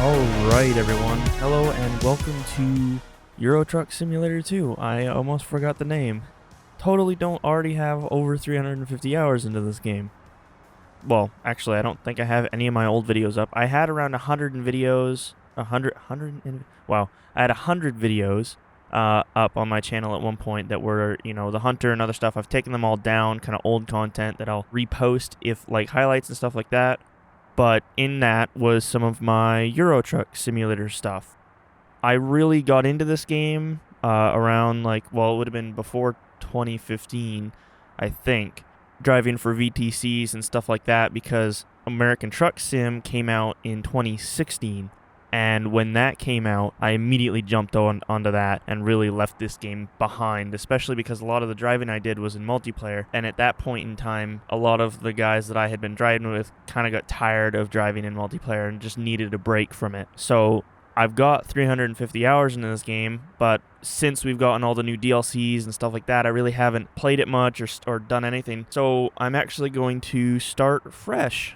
Alright everyone, hello and welcome to Euro Truck Simulator 2. I almost forgot the name. Totally don't already have over 350 hours into this game. Well, actually I don't think I have any of my old videos up. I had around 100 videos, wow, I had 100 videos up on my channel at one point that were, the Hunter and other stuff. I've taken them all down, kind of old content that I'll repost if, like, highlights and stuff like that. But in that was some of my Euro Truck Simulator stuff. I really got into this game around, it would have been before 2015, I think, driving for VTCs and stuff like that, because American Truck Sim came out in 2016. And when that came out, I immediately jumped onto that and really left this game behind, especially because a lot of the driving I did was in multiplayer. And at that point in time, a lot of the guys that I had been driving with kind of got tired of driving in multiplayer and just needed a break from it. So I've got 350 hours into this game, but since we've gotten all the new DLCs and stuff like that, I really haven't played it much or done anything. So I'm actually going to start fresh.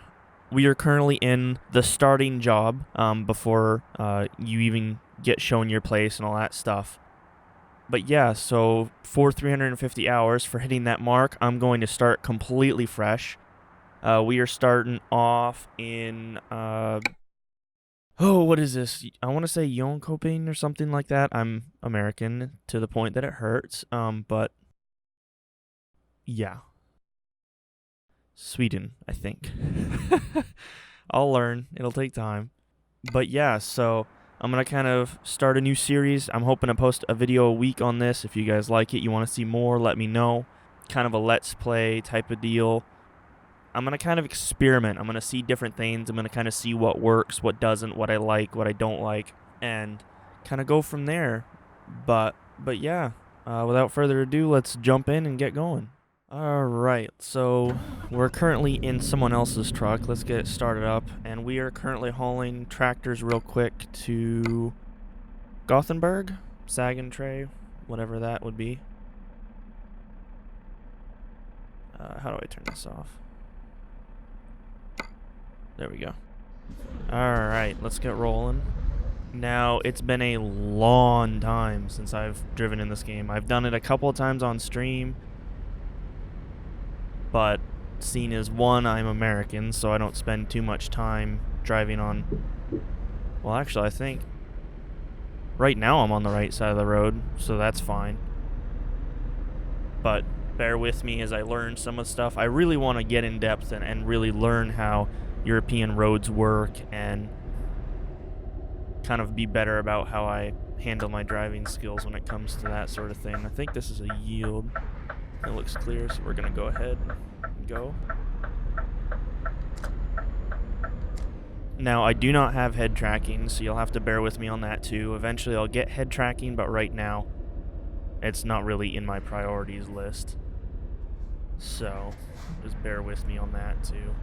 We are currently in the starting job before you even get shown your place and all that stuff. But yeah, so for 350 hours, for hitting that mark, I'm going to start completely fresh. We are starting off in, what is this? I want to say Jönköping or something like that. I'm American to the point that it hurts, but yeah. Sweden, I think. I'll learn. It'll take time. But yeah, so I'm going to kind of start a new series. I'm hoping to post a video a week on this. If you guys like it, you want to see more, let me know. Kind of a let's play type of deal. I'm going to kind of experiment. I'm going to see different things. I'm going to kind of see what works, what doesn't, what I like, what I don't like, and kind of go from there. But yeah, without further ado, let's jump in and get going. Alright, so we're currently in someone else's truck. Let's get it started up. And we are currently hauling tractors real quick to Gothenburg, Tray, whatever that would be. How do I turn this off? There we go. Alright, let's get rolling. Now, it's been a long time since I've driven in this game. I've done it a couple of times on stream. But seeing as, one, I'm American, so I don't spend too much time driving on... Well, actually, I think right now I'm on the right side of the road, so that's fine. But bear with me as I learn some of the stuff. I really want to get in depth and really learn how European roads work and kind of be better about how I handle my driving skills when it comes to that sort of thing. I think this is a yield. It looks clear, so we're going to go ahead and go. Now, I do not have head tracking, so you'll have to bear with me on that too. Eventually, I'll get head tracking, but right now, it's not really in my priorities list. So, just bear with me on that too.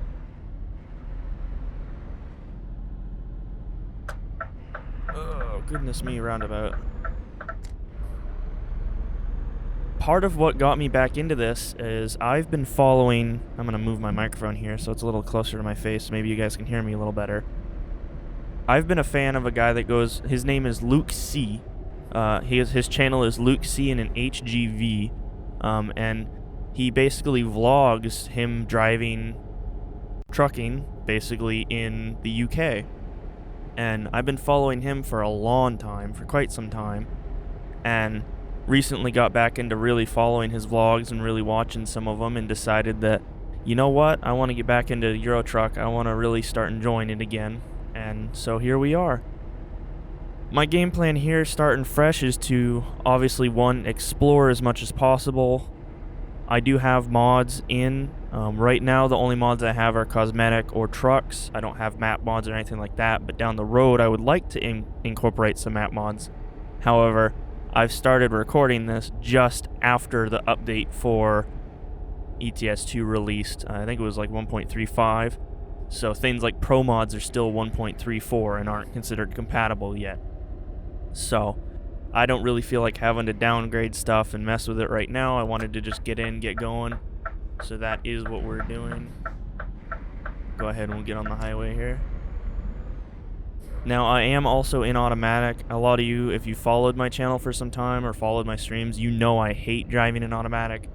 Oh, goodness me, roundabout. Part of what got me back into this is I've been following... I'm going to move my microphone here so it's a little closer to my face. Maybe you guys can hear me a little better. I've been a fan of a guy that goes... His name is Luke C. His channel is Luke C in an HGV. And he basically vlogs him driving trucking, basically, in the UK. And I've been following him for a long time, for quite some time. And recently got back into really following his vlogs and really watching some of them and decided that, you know what, I want to get back into Euro Truck. I want to really start enjoying it again. And so here we are. My game plan here, starting fresh, is to obviously, one, explore as much as possible. I do have mods in. Right now, the only mods I have are cosmetic or trucks. I don't have map mods or anything like that, but down the road, I would like to incorporate some map mods. However, I've started recording this just after the update for ETS2 released. I think it was like 1.35. So things like Pro mods are still 1.34 and aren't considered compatible yet. So I don't really feel like having to downgrade stuff and mess with it right now. I wanted to just get in, get going. So that is what we're doing. Go ahead and we'll get on the highway here. Now, I am also in automatic. A lot of you, if you followed my channel for some time or followed my streams, you know I hate driving in automatic.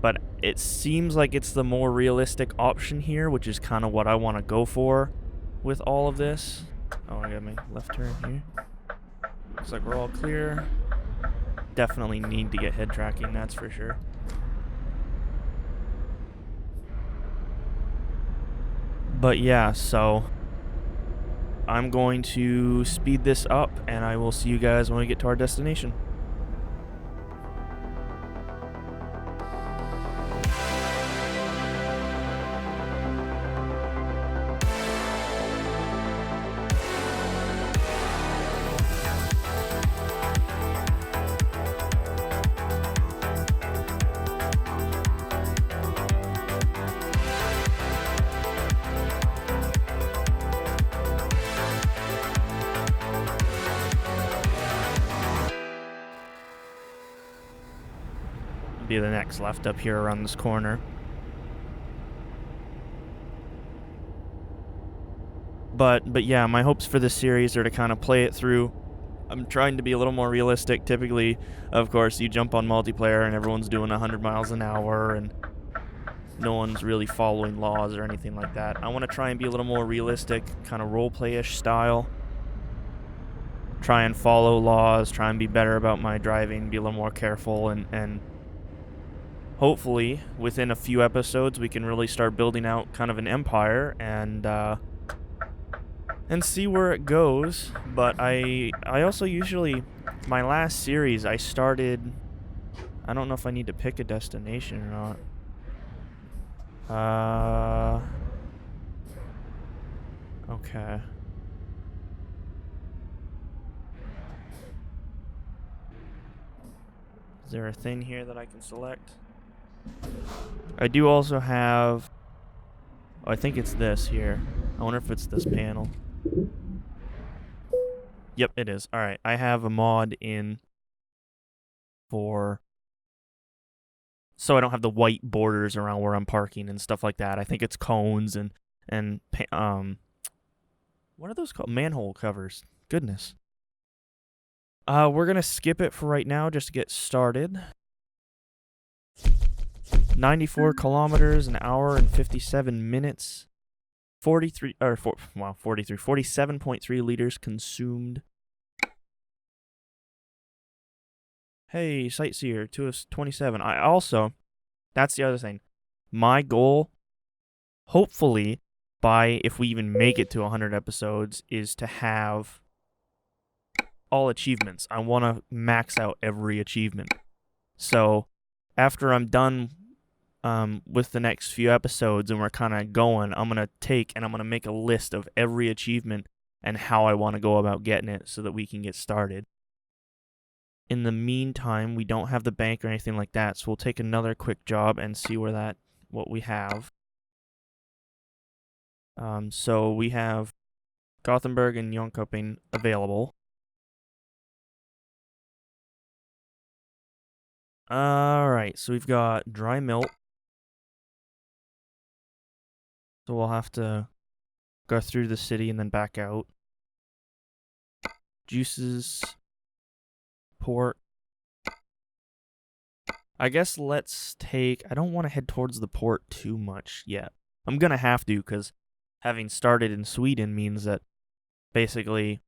But it seems like it's the more realistic option here, which is kind of what I want to go for with all of this. Oh, I got my left turn here. Looks like we're all clear. Definitely need to get head tracking, that's for sure. But yeah, so I'm going to speed this up, and I will see you guys when we get to our destination. Be the next left up here around this corner. But yeah, my hopes for this series are to kind of play it through. I'm trying to be a little more realistic. Typically, of course, you jump on multiplayer and everyone's doing 100 miles an hour and no one's really following laws or anything like that. I want to try and be a little more realistic, kind of roleplay-ish style. Try and follow laws, try and be better about my driving, be a little more careful, and hopefully, within a few episodes, we can really start building out kind of an empire and see where it goes. But I also usually, my last series, I started, I don't know if I need to pick a destination or not. Okay. Is there a thing here that I can select? I do also have, oh, I think it's this here. I wonder if it's this panel. Yep, it is. Alright, I have a mod in for, so I don't have the white borders around where I'm parking and stuff like that. I think it's cones and what are those called? Manhole covers. Goodness. We're gonna skip it for right now just to get started. 94 kilometers an hour and 57 minutes. 47.3 liters consumed. Hey, Sightseer, 227. I also, that's the other thing. My goal, hopefully, if we even make it to 100 episodes, is to have all achievements. I want to max out every achievement. So, after I'm done with the next few episodes and we're kind of going, I'm going to make a list of every achievement and how I want to go about getting it so that we can get started. In the meantime, we don't have the bank or anything like that, so we'll take another quick job and see what we have. So we have Gothenburg and Jönköping available. Alright, so we've got dry milk. So we'll have to go through the city and then back out. Juices. Port. I guess let's take, I don't want to head towards the port too much yet. I'm going to have to, because having started in Sweden means that basically,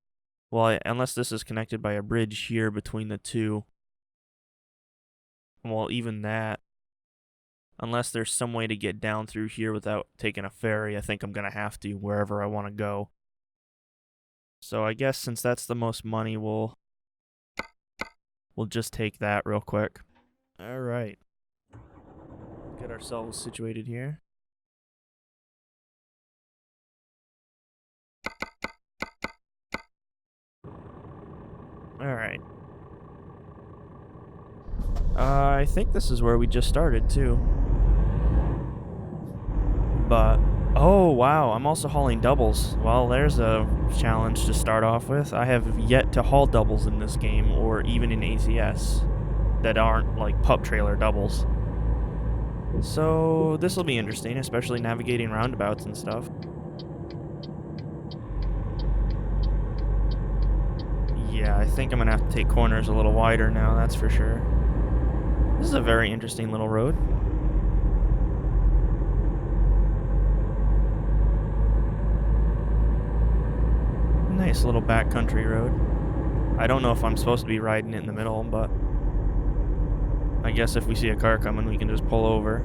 well, unless this is connected by a bridge here between the two, well, even that, unless there's some way to get down through here without taking a ferry, I think I'm going to have to wherever I want to go. So I guess since that's the most money, we'll just take that real quick. All right. Get ourselves situated here. All right. I think this is where we just started, too. But, oh, wow, I'm also hauling doubles. Well, there's a challenge to start off with. I have yet to haul doubles in this game, or even in ACS, that aren't, like, pup trailer doubles. So, this will be interesting, especially navigating roundabouts and stuff. Yeah, I think I'm gonna have to take corners a little wider now, that's for sure. This is a very interesting little road. Nice little backcountry road. I don't know if I'm supposed to be riding it in the middle, but I guess if we see a car coming, we can just pull over.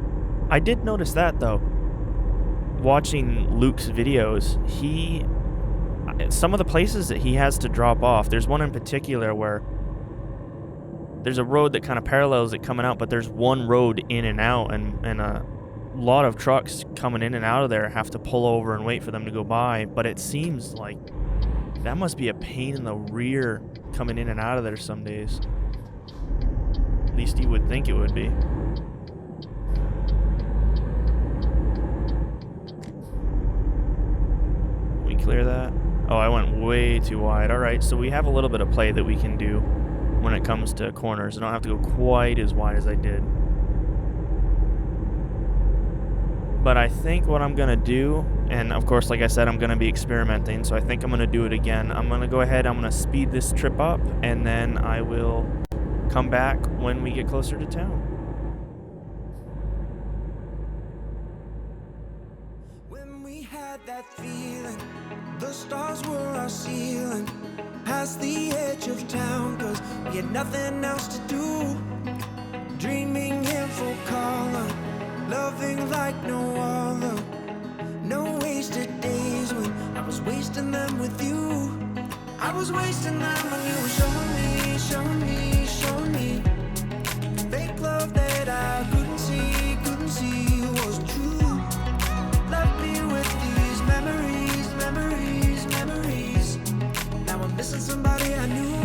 I did notice that, though. Watching Luke's videos, some of the places that he has to drop off, there's one in particular where there's a road that kind of parallels it coming out, but there's one road in and out, and a lot of trucks coming in and out of there have to pull over and wait for them to go by. But it seems like that must be a pain in the rear coming in and out of there some days. At least you would think it would be. We clear that? Oh, I went way too wide. Alright, so we have a little bit of play that we can do when it comes to corners. I don't have to go quite as wide as I did. But I think what I'm going to do, and of course, like I said, I'm going to be experimenting, so I think I'm going to do it again. I'm going to go ahead, I'm going to speed this trip up, and then I will come back when we get closer to town. When we had that feeling, the stars were our ceiling, past the edge of town, 'cause we had nothing else to do. Dreaming in full color, loving like no other. No wasted days when I was wasting them with you. I was wasting them when you were showing me, showing me, showing me fake love that I couldn't see was true. Left me with these memories, memories, memories. Now I'm missing somebody I knew,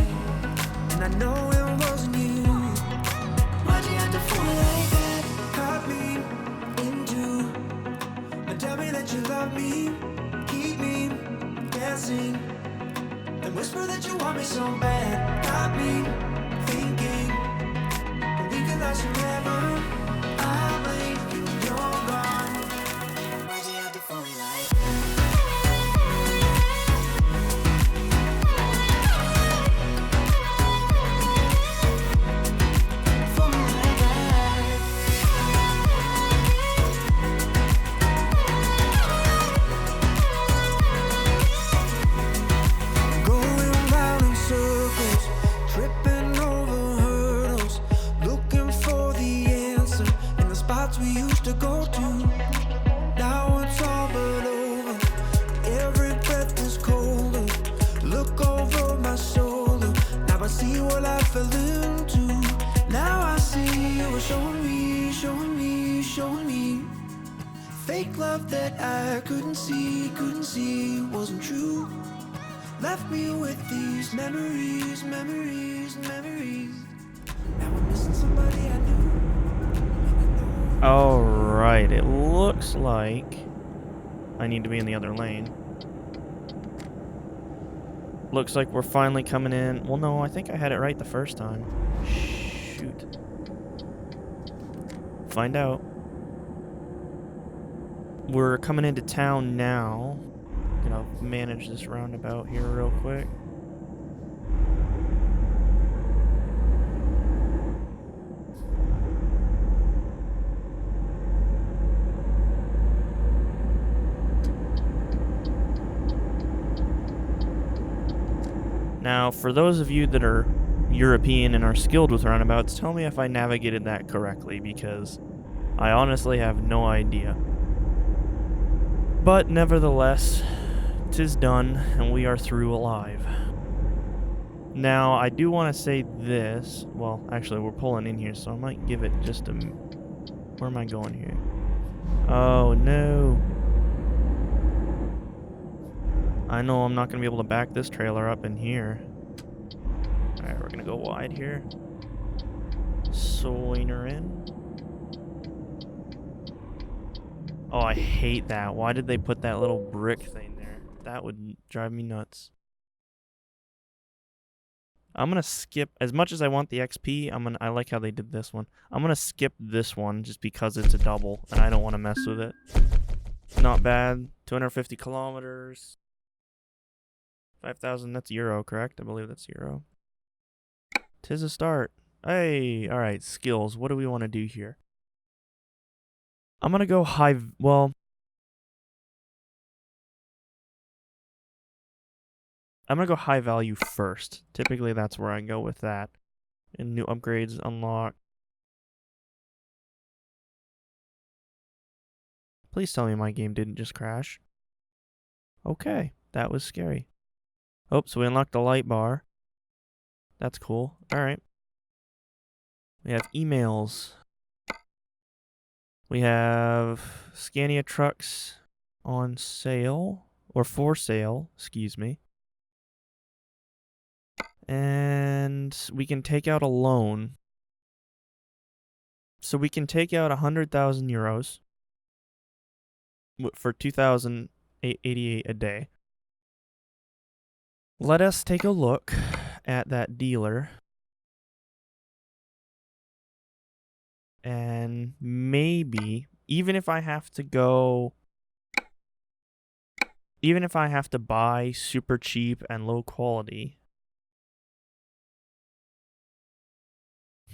and I know it wasn't you. Why'd you have to fool like that? Caught me into, but tell me that you love me, keep me dancing, then whisper that you want me so bad. Got me thinking that we could last forever. I blink and you're gone. Why'd you have to fool me like that? We used to go to, now it's all but over. Every breath is colder. Look over my shoulder. Now I see what I fell into. Now I see you were showing me, showing me, showing me fake love that I couldn't see wasn't true. Left me with these memories, memories, memories. Now I'm missing somebody I knew. Alright, it looks like I need to be in the other lane. Looks like we're finally coming in. Well, no, I think I had it right the first time. Shoot. Find out. We're coming into town now. Gonna manage this roundabout here real quick. Now, for those of you that are European and are skilled with roundabouts, tell me if I navigated that correctly, because I honestly have no idea. But nevertheless, 'tis done, and we are through alive. Now, I do want to say this. Well, actually, we're pulling in here, so I might give it just a... Where am I going here? Oh, no. I know I'm not going to be able to back this trailer up in here. Alright, we're going to go wide here. Swing her in. Oh, I hate that. Why did they put that little brick thing there? That would drive me nuts. I'm going to skip, as much as I want the XP, I like how they did this one. I'm going to skip this one just because it's a double, and I don't want to mess with it. Not bad. 250 kilometers. 5,000, that's euro, correct? I believe that's euro. 'Tis a start. Hey, alright, skills. What do we want to do here? I'm gonna go high, well, I'm gonna go high value first. Typically, that's where I go with that. And new upgrades unlock. Please tell me my game didn't just crash. Okay, that was scary. Oh, so we unlocked the light bar. That's cool. Alright. We have emails. We have Scania trucks on sale, or for sale, excuse me. And we can take out a loan. So we can take out 100,000 euros for 2,088 a day. Let us take a look at that dealer. And maybe, even if I have to buy super cheap and low quality,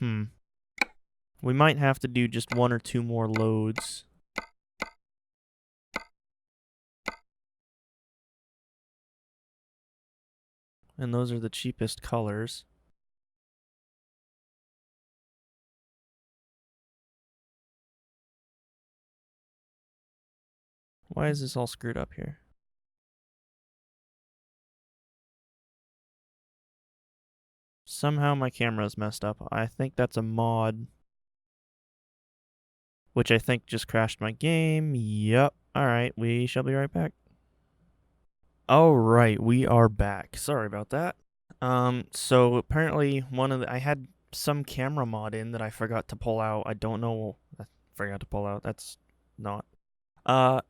we might have to do just 1 or 2 more loads. And those are the cheapest colors. Why is this all screwed up here? Somehow my camera's messed up. I think that's a mod. Which I think just crashed my game. Yep. Alright, we shall be right back. Alright, we are back. Sorry about that. So apparently I had some camera mod in that I forgot to pull out. I don't know. I forgot to pull out. That's not.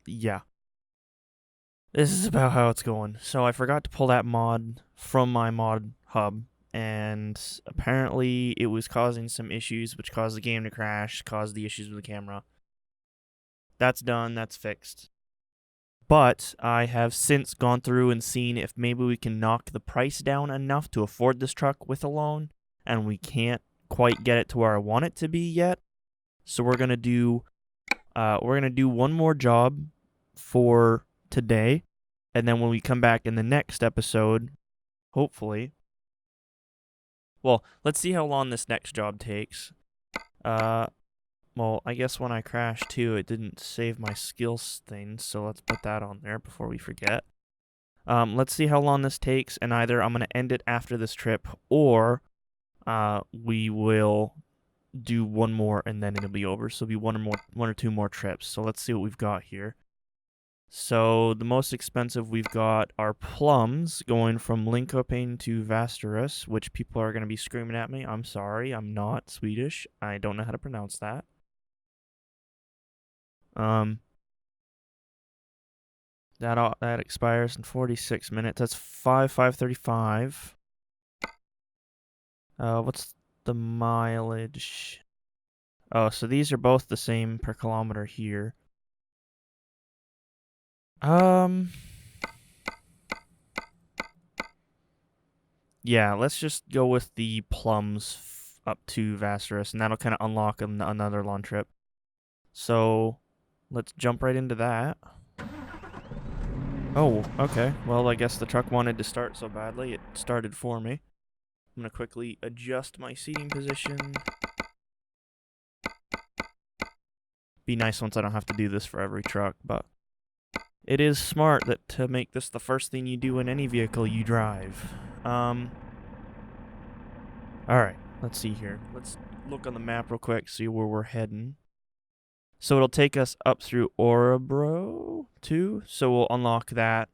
Yeah. This is about how it's going. So I forgot to pull that mod from my mod hub. And apparently it was causing some issues, which caused the game to crash, caused the issues with the camera. That's done, that's fixed. But I have since gone through and seen if maybe we can knock the price down enough to afford this truck with a loan, and we can't quite get it to where I want it to be yet. So we're gonna do one more job for today, and then when we come back in the next episode, hopefully. Well, let's see how long this next job takes. Well, I guess when I crashed too, it didn't save my skills thing, so let's put that on there before we forget. Let's see how long this takes, and either I'm going to end it after this trip, or we will do one more and then it'll be over. So it'll be one or two more trips. So let's see what we've got here. So the most expensive we've got are plums going from Linköping to Västerås, which people are going to be screaming at me. I'm sorry, I'm not Swedish. I don't know how to pronounce that. That expires in 46 minutes. That's 535. What's the mileage? Oh, so these are both the same per kilometer here. Yeah, let's just go with the plums up to Västerås, and that'll kind of unlock another long trip. So, let's jump right into that. Oh, okay. Well, I guess the truck wanted to start so badly, it started for me. I'm going to quickly adjust my seating position. Be nice once I don't have to do this for every truck, but it is smart that to make this the first thing you do in any vehicle you drive. Alright, let's see here. Let's look on the map real quick, see where we're heading. So it'll take us up through Orebro too, so we'll unlock that.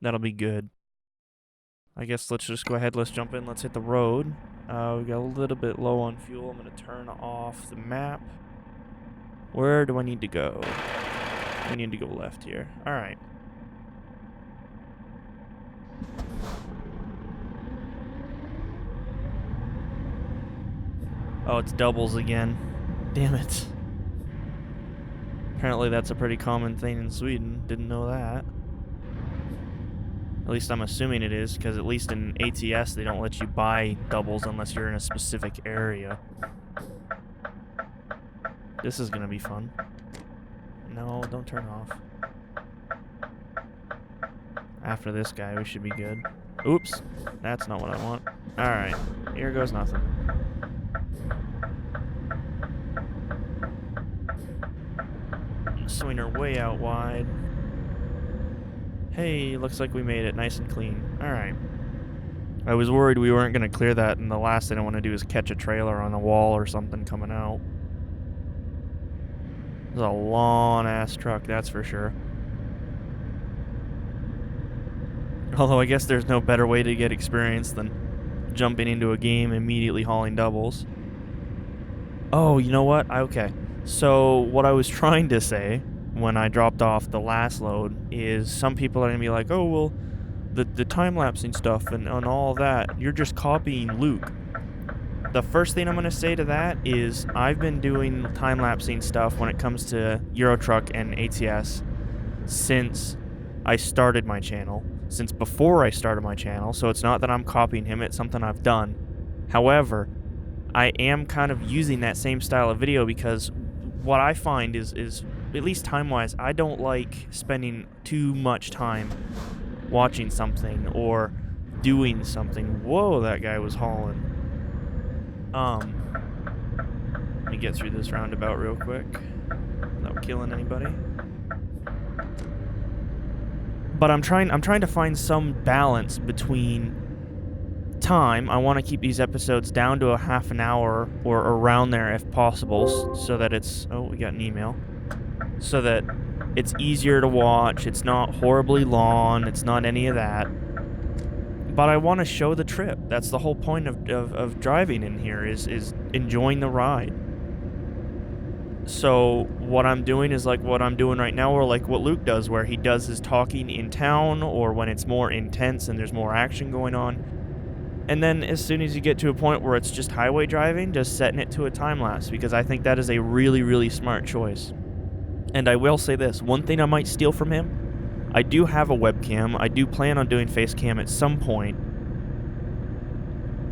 That'll be good. I guess let's just go ahead, let's jump in, let's hit the road. We got a little bit low on fuel. I'm going to turn off the map. Where do I need to go? We need to go left here. Alright. Oh, it's doubles again. Damn it. Apparently that's a pretty common thing in Sweden. Didn't know that. At least I'm assuming it is, because at least in ATS they don't let you buy doubles unless you're in a specific area. This is gonna be fun. No, don't turn off. After this guy, we should be good. Oops, that's not what I want. Alright, here goes nothing. Swing her way out wide. Hey, looks like we made it nice and clean. Alright. I was worried we weren't going to clear that, and the last thing I want to do is catch a trailer on a wall or something coming out. It's a long-ass truck, that's for sure. Although I guess there's no better way to get experience than jumping into a game and immediately hauling doubles. Oh, you know what? Okay. So what I was trying to say when I dropped off the last load is some people are going to be like, oh, well, the time-lapsing stuff and all that, you're just copying Luke. The first thing I'm going to say to that is I've been doing time-lapsing stuff when it comes to Euro Truck and ATS since I started my channel, since before I started my channel, so it's not that I'm copying him, it's something I've done. However, I am kind of using that same style of video because what I find is at least time-wise, I don't like spending too much time watching something or doing something. Whoa, that guy was hauling. Let me get through this roundabout real quick without killing anybody. But I'm trying to find some balance between time. I want to keep these episodes down to a half an hour or around there if possible, so that it's... Oh, we got an email. So that it's easier to watch, it's not horribly long, it's not any of that. But I want to show the trip. That's the whole point of driving in here, is enjoying the ride. So what I'm doing is like what I'm doing right now, or like what Luke does, where he does his talking in town, or when it's more intense and there's more action going on. And then as soon as you get to a point where it's just highway driving, just setting it to a time-lapse, because I think that is a really, really smart choice. And I will say this, one thing I might steal from him, I do have a webcam. I do plan on doing face cam at some point.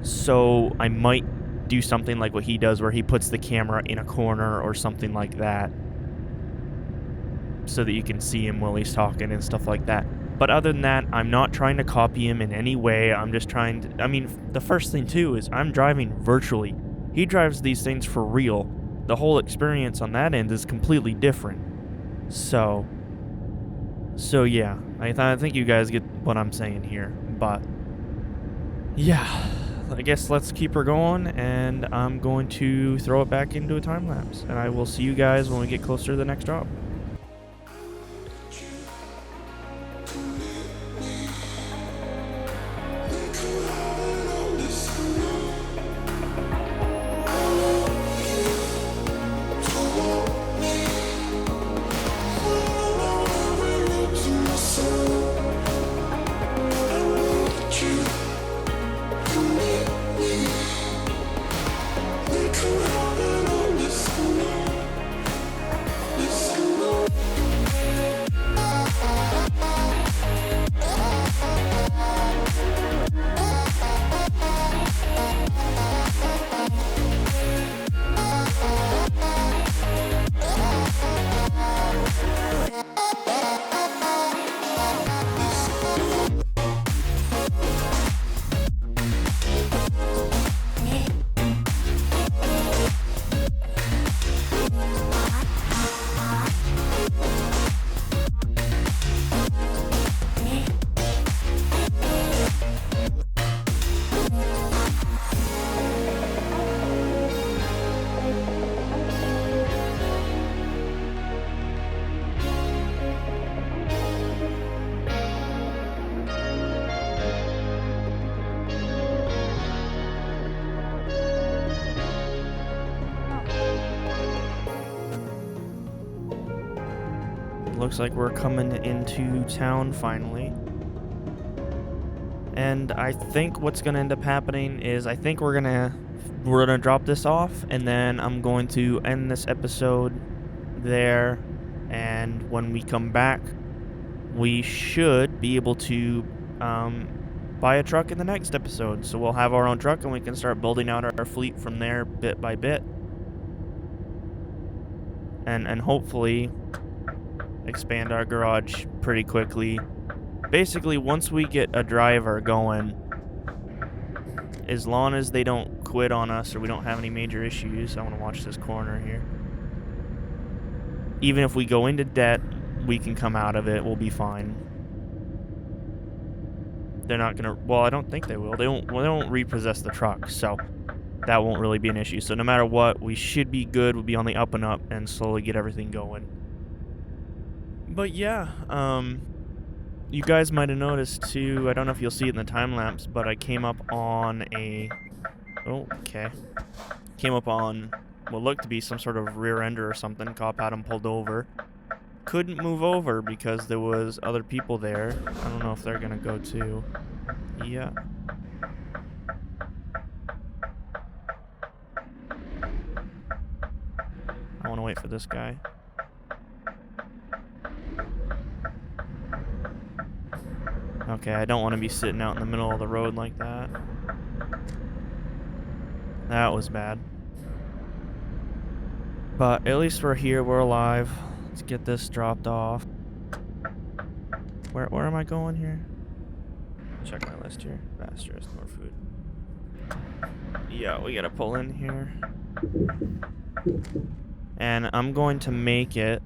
So I might do something like what he does, where he puts the camera in a corner or something like that, so that you can see him while he's talking and stuff like that. But other than that, I'm not trying to copy him in any way. I'm just trying to... I mean, the first thing too is I'm driving virtually. He drives these things for real. The whole experience on that end is completely different. So yeah, I think you guys get what I'm saying here. But yeah, I guess let's keep her going, and I'm going to throw it back into a time lapse, and I will see you guys when we get closer to the next drop. Looks like we're coming into town finally. And I think what's gonna end up happening is I think we're gonna drop this off, and then I'm going to end this episode there, and when we come back we should be able to buy a truck in the next episode. So we'll have our own truck and we can start building out our fleet from there bit by bit. And hopefully expand our garage pretty quickly. Basically, once we get a driver going, as long as they don't quit on us or we don't have any major issues, I want to watch this corner here. Even if we go into debt, we can come out of it. We'll be fine. They're not gonna. Well, I don't think they will. They don't repossess the truck, so that won't really be an issue. So no matter what, we should be good. We'll be on the up and up and slowly get everything going. But yeah, you guys might have noticed too. I don't know if you'll see it in the time lapse, but I came up on a. Oh, okay. Came up on what looked to be some sort of rear ender or something. Cop had him pulled over. Couldn't move over because there was other people there. I don't know if they're gonna go too. Yeah. I want to wait for this guy. Okay, I don't want to be sitting out in the middle of the road like that. That was bad. But at least we're here, we're alive. Let's get this dropped off. Where am I going here? Check my list here. Pastures, more food. Yeah, we gotta pull in here. And I'm going to make it,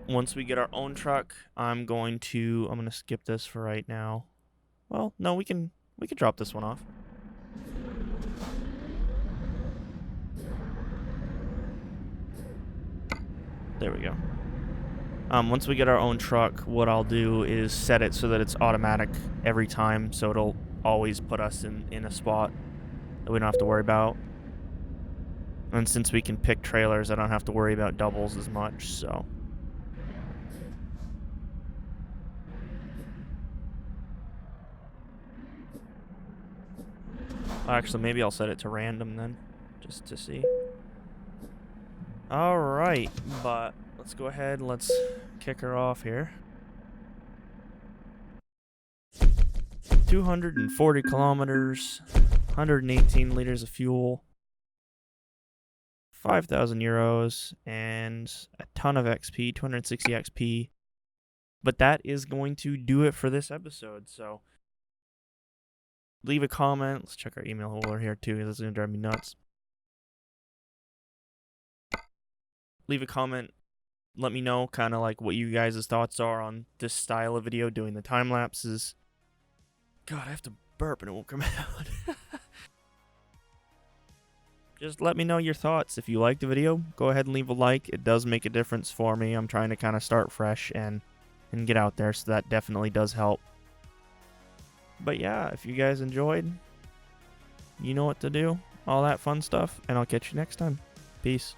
once we get our own truck, I'm gonna skip this for right now. Well, no, we can drop this one off. There we go. Once we get our own truck, what I'll do is set it so that it's automatic every time, so it'll always put us in a spot that we don't have to worry about. And since we can pick trailers, I don't have to worry about doubles as much, so. Actually, maybe I'll set it to random then, just to see. Alright, but let's go ahead and let's kick her off here. 240 kilometers, 118 liters of fuel, 5,000 euros, and a ton of XP, 260 XP. But that is going to do it for this episode, so leave a comment. Let's check our email holder here too, because it's going to drive me nuts. Leave a comment. Let me know kind of like what you guys' thoughts are on this style of video, doing the time lapses. God, I have to burp and it won't come out. Just let me know your thoughts. If you liked the video, go ahead and leave a like. It does make a difference for me. I'm trying to kind of start fresh and get out there, so that definitely does help. But yeah, if you guys enjoyed, you know what to do. All that fun stuff, and I'll catch you next time. Peace.